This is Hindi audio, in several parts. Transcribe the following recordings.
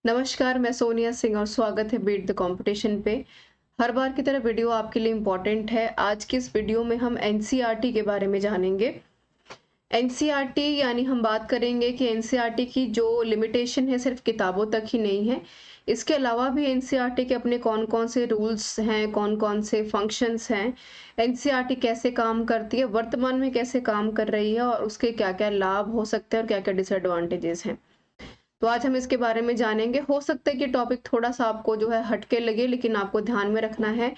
नमस्कार, मैं सोनिया सिंह और स्वागत है बीट द कंपटीशन पे। हर बार की तरह वीडियो आपके लिए इम्पोर्टेंट है। आज की इस वीडियो में हम एनसीईआरटी के बारे में जानेंगे। एनसीईआरटी यानी हम बात करेंगे कि एनसीईआरटी की जो लिमिटेशन है सिर्फ किताबों तक ही नहीं है। इसके अलावा भी एनसीईआरटी के अपने कौन-कौन से रूल्स हैं, कौन-कौन से फंक्शंस हैं, एनसीईआरटी कैसे काम करती है, वर्तमान में कैसे काम कर रही है और उसके क्या-क्या लाभ हो सकते हैं और क्या-क्या डिसएडवांटेजेस हैं। तो आज हम इसके बारे में जानेंगे। हो सकता है कि टॉपिक थोड़ा-सा आपको जो है हटके लगे, लेकिन आपको ध्यान में रखना है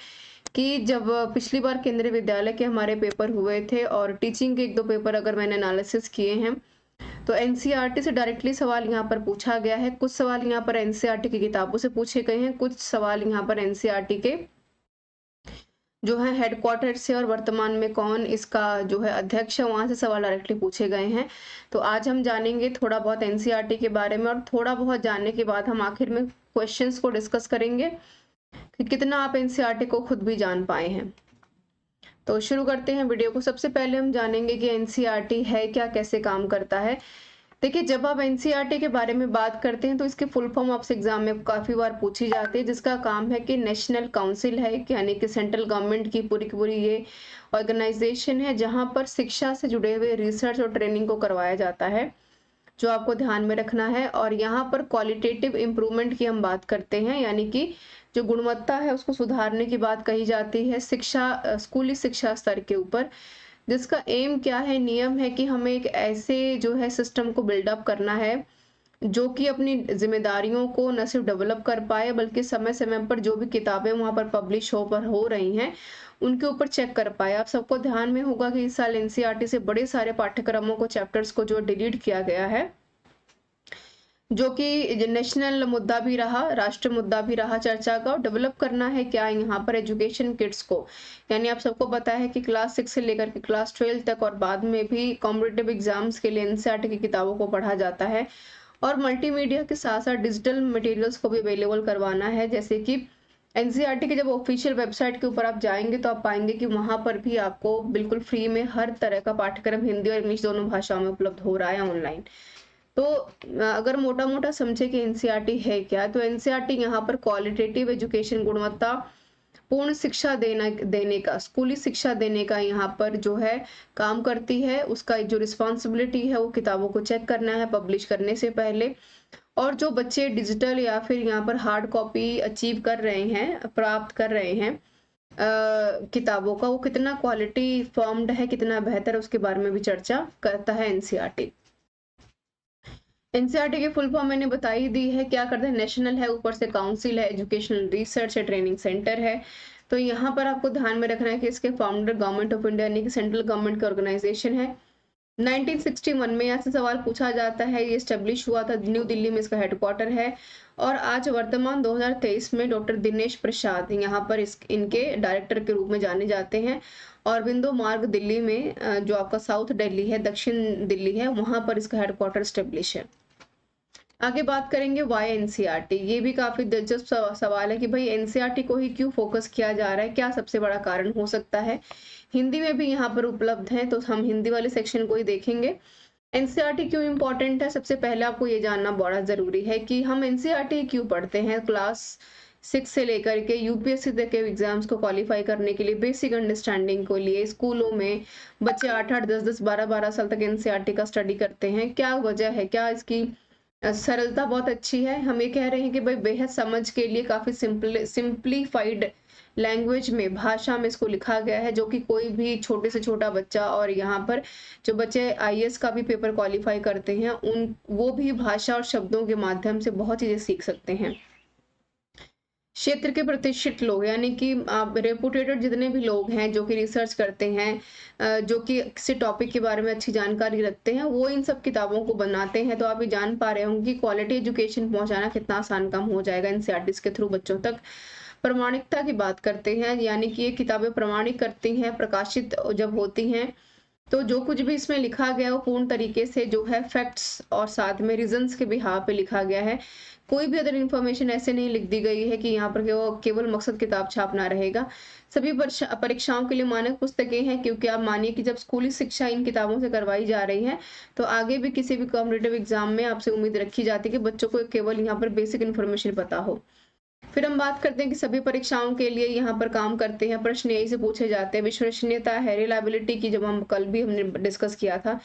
कि जब पिछली बार केंद्रीय विद्यालय के हमारे पेपर हुए थे और टीचिंग के 1-2 पेपर अगर मैंने एनालिसिस किए हैं, तो एनसीईआरटी से डायरेक्टली सवाल यहाँ पर पूछा गया है। कुछ सवाल यहाँ पर एनसीईआरटी की किताबों से पूछे गए हैं, कुछ सवाल यहाँ पर एनसीईआरटी के जो है हेडक्वार्टर से और वर्तमान में कौन इसका जो है अध्यक्ष है, वहां से सवाल डायरेक्टली पूछे गए हैं। तो आज हम जानेंगे थोड़ा बहुत एनसीईआरटी के बारे में और थोड़ा बहुत जानने के बाद हम आखिर में क्वेश्चंस को डिस्कस करेंगे कि कितना आप एनसीईआरटी को खुद भी जान पाए हैं। तो शुरू करते हैं वीडियो को। सबसे पहले हम जानेंगे कि एनसीईआरटी है क्या, कैसे काम करता है। देखिए, जब आप एनसीईआरटी के बारे में बात करते हैं तो इसकी फुल फॉर्म आपसे एग्जाम में काफी बार पूछी जाती है, जिसका काम है कि नेशनल काउंसिल है, यानी कि सेंट्रल गवर्नमेंट की पूरी ये ऑर्गेनाइजेशन है जहां पर शिक्षा से जुड़े हुए रिसर्च और ट्रेनिंग को करवाया जाता है, जो आपको ध्यान में रखना है। और यहाँ पर क्वालिटेटिव इम्प्रूवमेंट की हम बात करते हैं, यानी कि जो गुणवत्ता है उसको सुधारने की बात कही जाती है शिक्षा स्कूली शिक्षा स्तर के ऊपर, जिसका एम क्या है, नियम है कि हमें एक ऐसे जो है सिस्टम को बिल्डअप करना है जो कि अपनी जिम्मेदारियों को न सिर्फ डेवलप कर पाए, बल्कि समय समय पर जो भी किताबें वहां पर पब्लिश हो रही हैं उनके ऊपर चेक कर पाए। आप सबको ध्यान में होगा कि इस साल एनसीईआरटी से बड़े सारे पाठ्यक्रमों को, चैप्टर्स को जो डिलीट किया गया है, जो कि नेशनल मुद्दा भी रहा, राष्ट्र मुद्दा भी रहा चर्चा का। और डेवलप करना है क्या यहाँ पर एजुकेशन किड्स को, यानी आप सबको पता है कि क्लास 6 से लेकर के क्लास 12 तक और बाद में भी कॉम्पिटिटिव एग्जाम्स के लिए एनसीईआरटी की किताबों को पढ़ा जाता है। और मल्टीमीडिया के साथ साथ डिजिटल मटेरियल्स को भी अवेलेबल करवाना है, जैसे कि एनसीईआरटी के जब ऑफिशियल वेबसाइट के ऊपर आप जाएंगे तो आप पाएंगे कि वहां पर भी आपको बिल्कुल फ्री में हर तरह का पाठ्यक्रम हिंदी और इंग्लिश दोनों भाषाओं में उपलब्ध हो रहा है ऑनलाइन। तो अगर मोटा-मोटा समझे कि एनसीईआरटी है क्या, तो एनसीईआरटी यहाँ पर क्वालिटेटिव एजुकेशन, गुणवत्ता पूर्ण शिक्षा देने का, स्कूली शिक्षा देने का यहाँ पर जो है काम करती है। उसका जो रिस्पॉन्सिबिलिटी है वो किताबों को चेक करना है पब्लिश करने से पहले। और जो बच्चे डिजिटल या फिर यहाँ पर हार्ड कॉपी अचीव कर रहे हैं, प्राप्त कर रहे हैं किताबों का, वो कितना क्वालिटी फॉर्म्ड है, कितना बेहतर है, उसके बारे में भी चर्चा करता है एनसीईआरटी। एनसीईआरटी की फुल फॉर्म मैंने बता ही दी है। क्या करते हैं, नेशनल है, ऊपर से काउंसिल है, एजुकेशनल रिसर्च है, ट्रेनिंग सेंटर है। तो यहाँ पर आपको ध्यान में रखना है कि इसके फाउंडर गवर्नमेंट ऑफ इंडिया, यानी कि सेंट्रल गवर्नमेंट की ऑर्गेनाइजेशन है। 1961 में यहाँ से सवाल पूछा जाता है। ये स्टेब्लिश हुआ था, न्यू दिल्ली में इसका हेडक्वार्टर है। और आज वर्तमान 2023 में डॉक्टर दिनेश प्रसाद यहाँ पर इनके डायरेक्टर के रूप में जाने जाते हैं। और बिंदु मार्ग दिल्ली में जो आपका साउथ दिल्ली है, दक्षिण दिल्ली है, वहां पर इसका हेडक्वार्टर स्टेब्लिश है। आगे बात करेंगे वाई एनसीईआरटी। ये भी काफी दिलचस्प सवाल है कि भाई एनसीईआरटी को ही क्यों फोकस किया जा रहा है, क्या सबसे बड़ा कारण हो सकता है। हिंदी में भी यहाँ पर उपलब्ध है, तो हम हिंदी वाले सेक्शन को ही देखेंगे। एनसीईआरटी क्यों इंपॉर्टेंट है, सबसे पहले आपको ये जानना बड़ा जरूरी है कि हम एनसीईआरटी क्यों पढ़ते हैं। क्लास 6 से लेकर के यूपीएससी तक के एग्जाम्स को क्वालिफाई करने के लिए, बेसिक अंडरस्टैंडिंग के लिए स्कूलों में बच्चे 8-8, 10-10, 12-12 साल तक एनसीईआरटी का स्टडी करते हैं। क्या वजह है, क्या इसकी सरलता बहुत अच्छी है। हम ये कह रहे हैं कि भाई बेहद समझ के लिए काफी सिंपलीफाइड लैंग्वेज में, भाषा में इसको लिखा गया है, जो कि कोई भी छोटे से छोटा बच्चा, और यहाँ पर जो बच्चे आईएएस का भी पेपर क्वालिफाई करते हैं, वो भी भाषा और शब्दों के माध्यम से बहुत चीजें सीख सकते हैं। क्षेत्र के प्रतिष्ठित लोग, यानी कि आप रेपुटेटेड जितने भी लोग हैं जो कि रिसर्च करते हैं, जो कि किसी टॉपिक के बारे में अच्छी जानकारी रखते हैं, वो इन सब किताबों को बनाते हैं। तो आप ये जान पा रहे होंगे कि क्वालिटी एजुकेशन पहुंचाना कितना आसान काम हो जाएगा एनसीईआरटी के थ्रू बच्चों तक। प्रमाणिकता की बात करते हैं, यानी कि ये किताबें प्रमाणित करती हैं, प्रकाशित जब होती हैं तो जो कुछ भी इसमें लिखा गया है वो पूर्ण तरीके से जो है फैक्ट्स और साथ में रीजंस के बिहाफ पे लिखा गया है। कोई भी अदर इन्फॉर्मेशन ऐसे नहीं लिख दी गई है कि यहाँ पर केवल मकसद किताब छापना रहेगा। सभी परीक्षाओं के लिए मानक पुस्तकें हैं, क्योंकि आप मानिए कि जब स्कूली शिक्षा इन किताबों से करवाई जा रही है, तो आगे भी किसी भी कॉम्पिटिटिव एग्जाम में आपसे उम्मीद रखी जाती है कि बच्चों को केवल यहाँ पर बेसिक इन्फॉर्मेशन पता हो। फिर हम बात करते हैं कि सभी परीक्षाओं के लिए यहाँ पर काम करते हैं, प्रश्न यही से पूछे जाते हैं। विश्वसनीयता है, रिलायबिलिटी की जब हम कल भी हमने डिस्कस किया था,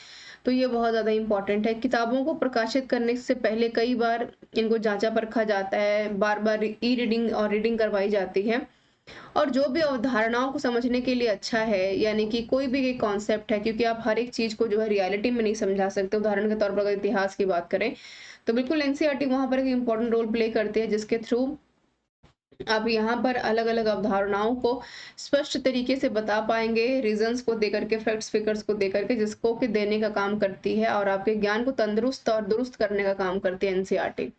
तो ये बहुत ज़्यादा इम्पोर्टेंट है। किताबों को प्रकाशित करने से पहले कई बार इनको जांचा परखा जाता है, बार-बार ई रीडिंग और रीडिंग करवाई जाती है। और जो भी अवधारणाओं को समझने के लिए अच्छा है, यानी कि कोई भी एक कॉन्सेप्ट है, क्योंकि आप हर एक चीज़ को जो है रियलिटी में नहीं समझा सकते। उदाहरण के तौर पर अगर इतिहास की बात करें, तो बिल्कुल एनसीईआरटी वहाँ पर एक इम्पोर्टेंट रोल प्ले करती है, जिसके थ्रू आप यहाँ पर अलग-अलग अवधारणाओं को स्पष्ट तरीके से बता पाएँगे, रीज़न्स को देकर के, फैक्ट्स फिगर्स को देकर के, जिसको कि देने का काम करती है और आपके ज्ञान को तंदुरुस्त और दुरुस्त करने का काम करती है एनसीईआरटी।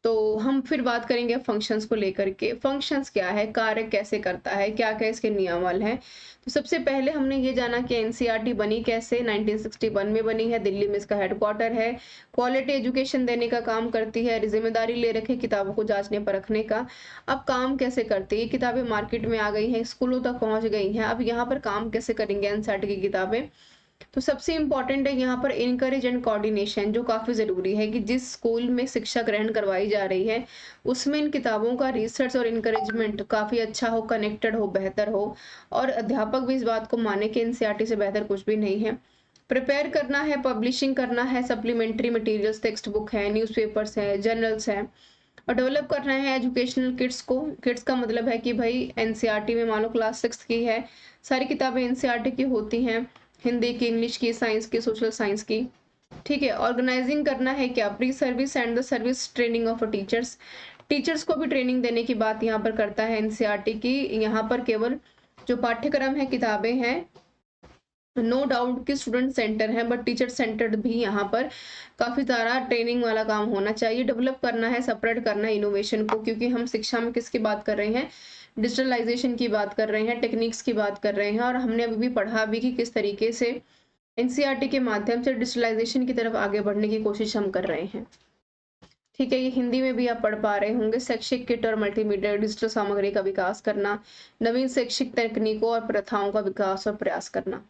तो हम फिर बात करेंगे फंक्शंस को लेकर के। फंक्शंस क्या है, कार्य कैसे करता है, क्या-क्या इसके नियमावली हैं। तो सबसे पहले हमने ये जाना कि एनसीईआरटी बनी कैसे, 1961 में बनी है, दिल्ली में इसका हेडक्वार्टर है। क्वालिटी एजुकेशन देने का काम करती है, जिम्मेदारी ले रखी किताबों को जांचने परखने का। अब काम कैसे करती है, ये किताबें मार्केट में आ गई हैं, स्कूलों तक पहुंच गई हैं, अब यहाँ पर काम कैसे करेंगे एनसीईआरटी की किताबें। तो सबसे इम्पोर्टेंट है यहाँ पर इनकरेज एंड कोऑर्डिनेशन, जो काफ़ी ज़रूरी है कि जिस स्कूल में शिक्षा ग्रहण करवाई जा रही है, उसमें इन किताबों का रिसर्च और इनकरेजमेंट काफ़ी अच्छा हो, कनेक्टेड हो, बेहतर हो, और अध्यापक भी इस बात को माने कि एनसीईआरटी से बेहतर कुछ भी नहीं है। प्रिपेयर करना है, पब्लिशिंग करना है, सप्लीमेंट्री मटेरियल्स, टेक्स्ट बुक है, न्यूज़पेपर्स हैं, जर्नल्स हैं, और डेवलप करना है एजुकेशनल किट्स को। किट्स का मतलब है कि भाई एनसीईआरटी में मान लो क्लास 6 की है, सारी किताबें एनसीईआरटी की होती हैं, हिंदी की, इंग्लिश की, साइंस की, सोशल साइंस की। ठीक है, ऑर्गेनाइजिंग करना है क्या, pre service and the service training of teachers. Teachers को भी ट्रेनिंग देने की बात यहाँ पर करता है एनसीईआरटी की। यहाँ पर केवल जो पाठ्यक्रम है, किताबें हैं, नो डाउट कि स्टूडेंट सेंटर है, बट टीचर सेंटर्ड भी यहाँ पर काफी सारा ट्रेनिंग वाला काम होना चाहिए। डेवलप करना है, सेपरेट करना है इनोवेशन को, क्योंकि हम शिक्षा में किसकी बात कर रहे हैं, डिजिटलाइजेशन की बात कर रहे हैं, टेक्निक्स की बात कर रहे हैं, और हमने अभी भी पढ़ा भी कि किस तरीके से एनसीईआरटी के माध्यम से डिजिटलाइजेशन की तरफ आगे बढ़ने की कोशिश हम कर रहे हैं। ठीक है, ये हिंदी में भी आप पढ़ पा रहे होंगे। शैक्षिक किट और मल्टीमीडिया डिजिटल सामग्री का विकास करना, नवीन शैक्षिक तकनीकों और प्रथाओं का विकास और प्रयास करना।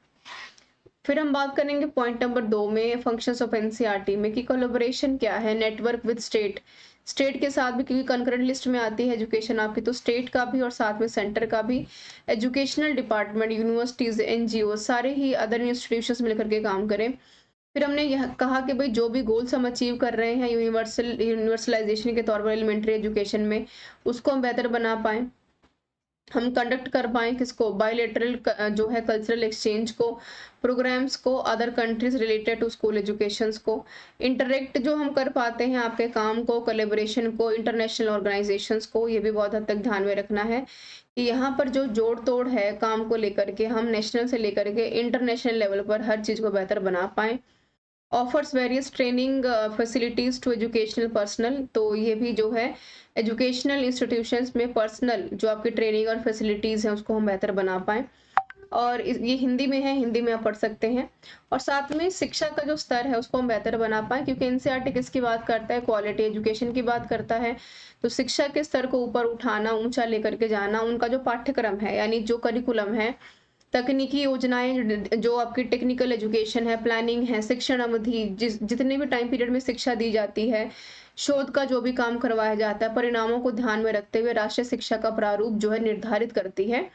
फिर हम बात करेंगे पॉइंट नंबर 2 में, फंक्शंस ऑफ एनसीईआरटी में, कि कोलैबोरेशन क्या है, नेटवर्क विद स्टेट। स्टेट के साथ भी, क्योंकि कंकरेंट लिस्ट में आती है एजुकेशन आपकी, तो स्टेट का भी और साथ में सेंटर का भी, एजुकेशनल डिपार्टमेंट, यूनिवर्सिटीज, एनजीओ, सारे ही अदर इंस्टीट्यूशंस मिलकर के काम करें। फिर हमने यह कहा कि भाई जो भी गोल्स हम अचीव कर रहे हैं यूनिवर्सलाइजेशन के तौर पर एलिमेंट्री एजुकेशन में, उसको हम बेहतर बना पाएं, हम कंडक्ट कर पाएँ किसको, बायलैटरल जो है कल्चरल एक्सचेंज को, प्रोग्राम्स को, other countries related to school educations को, इंटरेक्ट जो हम कर पाते हैं आपके काम को, कोलैबोरेशन को, इंटरनेशनल ऑर्गेनाइजेशंस को। ये भी बहुत हद तक ध्यान में रखना है कि यहाँ पर जो जोड़ तोड़ है काम को लेकर के, हम नेशनल से लेकर के इंटरनेशनल लेवल पर हर चीज़ को बेहतर बना पाएँ। Offers various training facilities to educational personal, तो ये भी जो है एजुकेशनल इंस्टीट्यूशंस में पर्सनल जो आपकी ट्रेनिंग और फैसिलिटीज हैं उसको हम बेहतर बना पाएं। और ये हिंदी में है, हिंदी में आप पढ़ सकते हैं। और साथ में शिक्षा का जो स्तर है उसको हम बेहतर बना पाएं, क्योंकि एनसीईआरटी किसकी बात करता है, क्वालिटी एजुकेशन की बात करता है। तो शिक्षा के स्तर को ऊपर उठाना, ऊंचा लेकर के जाना, उनका जो पाठ्यक्रम है यानी जो करिकुलम है, तकनीकी योजनाएं, जो आपकी टेक्निकल एजुकेशन है, प्लानिंग है, शिक्षण अवधि, जितने भी टाइम पीरियड में शिक्षा दी जाती है, शोध का जो भी काम करवाया जाता है, परिणामों को ध्यान में रखते हुए राष्ट्रीय शिक्षा का प्रारूप जो है निर्धारित करती है,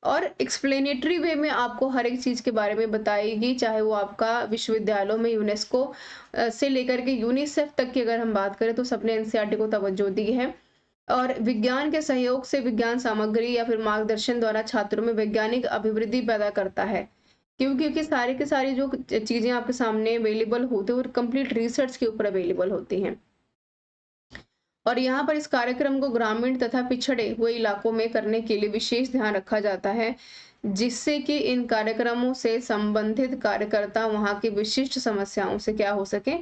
और एक्सप्लेनेटरी वे में आपको हर एक चीज के बारे में बताएगी, चाहे वो आपका विश्वविद्यालयों में यूनेस्को से लेकर के यूनिसेफ तक की अगर हम बात करें, तो सबने एनसीईआरटी को तवज्जो दी है। और विज्ञान के सहयोग से विज्ञान सामग्री या फिर मार्गदर्शन द्वारा छात्रों में वैज्ञानिक अभिवृद्धि पैदा करता है, क्योंकि सारी की सारी जो चीजें आपके सामने अवेलेबल होती है वो कंप्लीट रिसर्च के ऊपर अवेलेबल होती हैं। और यहाँ पर इस कार्यक्रम को ग्रामीण तथा पिछड़े हुए इलाकों में करने के लिए विशेष ध्यान रखा जाता है, जिससे कि इन कार्यक्रमों से संबंधित कार्यकर्ता वहाँ की विशिष्ट समस्याओं से क्या हो सके,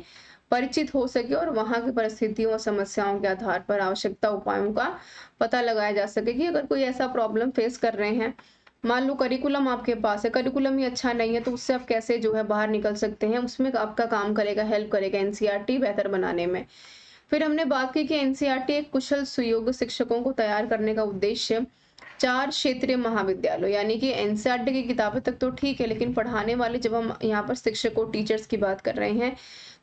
परिचित हो सके, और वहाँ की परिस्थितियों और समस्याओं के आधार पर आवश्यकता उपायों का पता लगाया जा सके कि अगर कोई ऐसा प्रॉब्लम फेस कर रहे हैं मान लो करिकुलम आपके पास है, करिकुलम ही अच्छा नहीं है तो उससे आप कैसे जो है बाहर निकल सकते हैं, उसमें आपका काम करेगा, हेल्प करेगा एनसीईआरटी बेहतर बनाने में। फिर हमने बात की कि एनसीईआरटी एक कुशल सुयोग्य शिक्षकों को तैयार करने का उद्देश्य 4 क्षेत्रीय महाविद्यालयों यानी कि एनसीईआरटी की किताबें तक तो ठीक है, लेकिन पढ़ाने वाले जब हम यहाँ पर शिक्षकों टीचर्स की बात कर रहे हैं,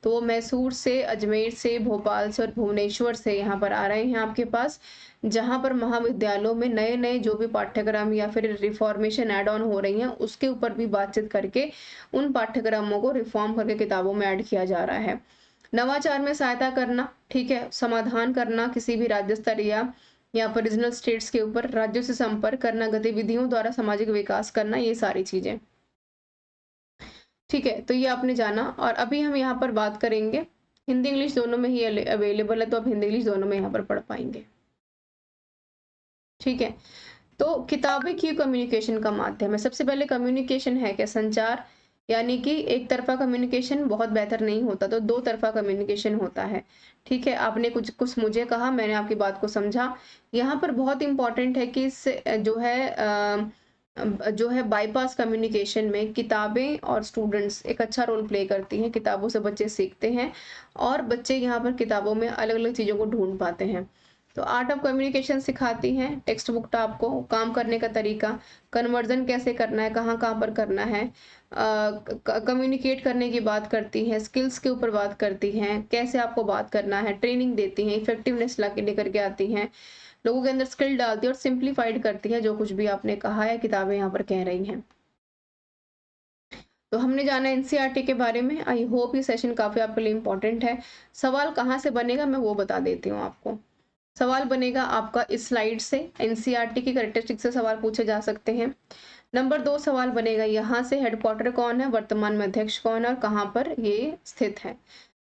तो वो मैसूर से, अजमेर से, भोपाल से और भुवनेश्वर से यहाँ पर आ रहे हैं आपके पास, जहाँ पर महाविद्यालयों में नए-नए जो भी पाठ्यक्रम या फिर रिफॉर्मेशन ऐड ऑन हो रही हैं, उसके ऊपर भी बातचीत करके उन पाठ्यक्रमों को रिफॉर्म करके किताबों में ऐड किया जा रहा है। नवाचार में सहायता करना, ठीक है, समाधान करना किसी भी राज्य स्तर या फिर रीजनल स्टेट्स के ऊपर, राज्यों से संपर्क करना, गतिविधियों द्वारा सामाजिक विकास करना, ये सारी चीजें। ठीक है, तो ये आपने जाना और अभी हम यहाँ पर बात करेंगे, हिंदी इंग्लिश दोनों में ही अवेलेबल है, तो आप हिंदी इंग्लिश दोनों में यहाँ पर पढ़ पाएंगे। ठीक है, तो किताबें क्यों कम्युनिकेशन का माध्यम है? सबसे पहले कम्युनिकेशन है क्या? संचार, यानी कि एक तरफा कम्युनिकेशन बहुत बेहतर नहीं होता, तो दो तरफा कम्युनिकेशन होता है। ठीक है, आपने कुछ कुछ मुझे कहा, मैंने आपकी बात को समझा। यहाँ पर बहुत इंपॉर्टेंट है कि जो है बाईपास कम्युनिकेशन में किताबें और स्टूडेंट्स एक अच्छा रोल प्ले करती हैं। किताबों से बच्चे सीखते हैं और बच्चे यहाँ पर किताबों में अलग-अलग चीज़ों को ढूँढ पाते हैं। तो आर्ट ऑफ कम्युनिकेशन सिखाती हैं, टेक्स्ट बुक आपको काम करने का तरीका, कन्वर्जन कैसे करना है, कहाँ-कहाँ पर करना है, कम्युनिकेट करने की बात करती है, स्किल्स के ऊपर बात करती हैं, कैसे आपको बात करना है, ट्रेनिंग देती हैं, इफेक्टिवनेस ला के लेकर के आती हैं, लोगों के अंदर स्किल डालती है और सिंप्लीफाइड करती है जो कुछ भी आपने कहा है, किताबें यहाँ पर कह रही हैं। तो हमने जाना एनसीईआरटी के बारे में। आई होप ये सेशन काफ़ी आपके लिए इम्पोर्टेंट है। सवाल कहाँ से बनेगा मैं वो बता देती हूँ आपको। सवाल बनेगा आपका इस स्लाइड से, एनसीईआरटी की कैरेक्टरिस्टिक से सवाल पूछे जा सकते हैं। नंबर 2 सवाल बनेगा यहाँ से, हेडक्वार्टर कौन है, वर्तमान में अध्यक्ष कौन है और कहाँ पर ये स्थित है।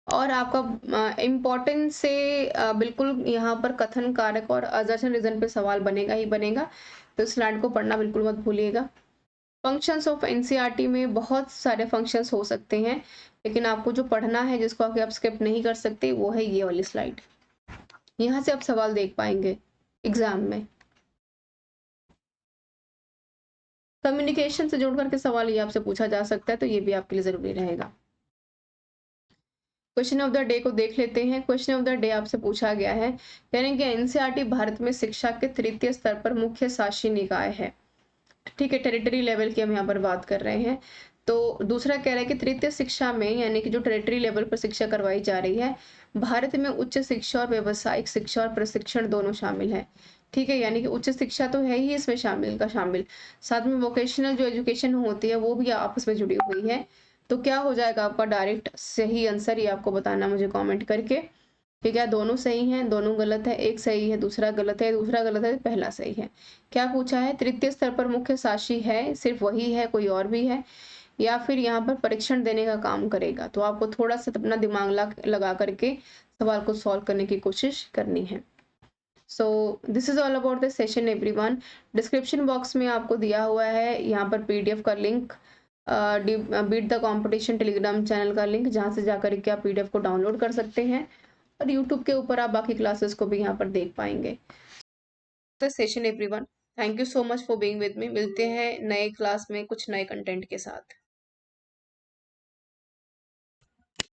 और आपका इम्पोर्टेंस से बिल्कुल यहाँ पर कथन कारक और असर्शन रीजन पे सवाल बनेगा ही बनेगा, तो स्लाइड को पढ़ना बिल्कुल मत भूलिएगा। फंक्शंस ऑफ एनसीईआरटी में बहुत सारे फंक्शंस हो सकते हैं, लेकिन आपको जो पढ़ना है, जिसको आगे आप स्किप नहीं कर सकते, वो है ये वाली स्लाइड। यहाँ से आप सवाल देख पाएंगे एग्जाम में। कम्युनिकेशन से जोड़ करके सवाल ये आपसे पूछा जा सकता है, तो ये भी आपके लिए जरूरी रहेगा। क्वेश्चन ऑफ द डे को देख लेते हैं। क्वेश्चन ऑफ द डे आपसे पूछा गया है, यानी कि एनसीईआरटी भारत में शिक्षा के तृतीय स्तर पर मुख्य शासी निकाय है। ठीक है, टेरिटरी लेवल की हम यहाँ पर बात कर रहे हैं। तो दूसरा कह रहा है कि तृतीय शिक्षा में, यानी कि जो टेरिटरी लेवल पर शिक्षा करवाई जा रही है, भारत में उच्च शिक्षा और व्यावसायिक शिक्षा और प्रशिक्षण दोनों शामिल है। ठीक है, यानी कि उच्च शिक्षा तो है ही इसमें शामिल, साथ में वोकेशनल जो एजुकेशन होती है वो भी आपस में जुड़ी हुई है। तो क्या हो जाएगा आपका डायरेक्ट सही आंसर, ये आपको बताना मुझे कमेंट करके कि क्या दोनों सही हैं, दोनों गलत है, एक सही है दूसरा गलत है, दूसरा गलत है पहला सही है। क्या पूछा है, तृतीय स्तर पर मुख्य शासी है, सिर्फ वही है, कोई और भी है, या फिर यहाँ पर परीक्षण देने का काम करेगा। तो आपको थोड़ा सा अपना दिमाग लगा करके सवाल को सॉल्व करने की कोशिश करनी है। So this is all about this session everyone. Description box में आपको दिया हुआ है यहाँ पर पीडीएफ का link, beat the competition Telegram channel का लिंक, जहाँ से जाकर के आप पीडीएफ को डाउनलोड कर सकते हैं और यूट्यूब के ऊपर आप बाकी क्लासेस को भी यहाँ पर देख पाएंगे। The session everyone, thank you so much for being with me. मिलते हैं नए क्लास में कुछ नए कंटेंट के साथ।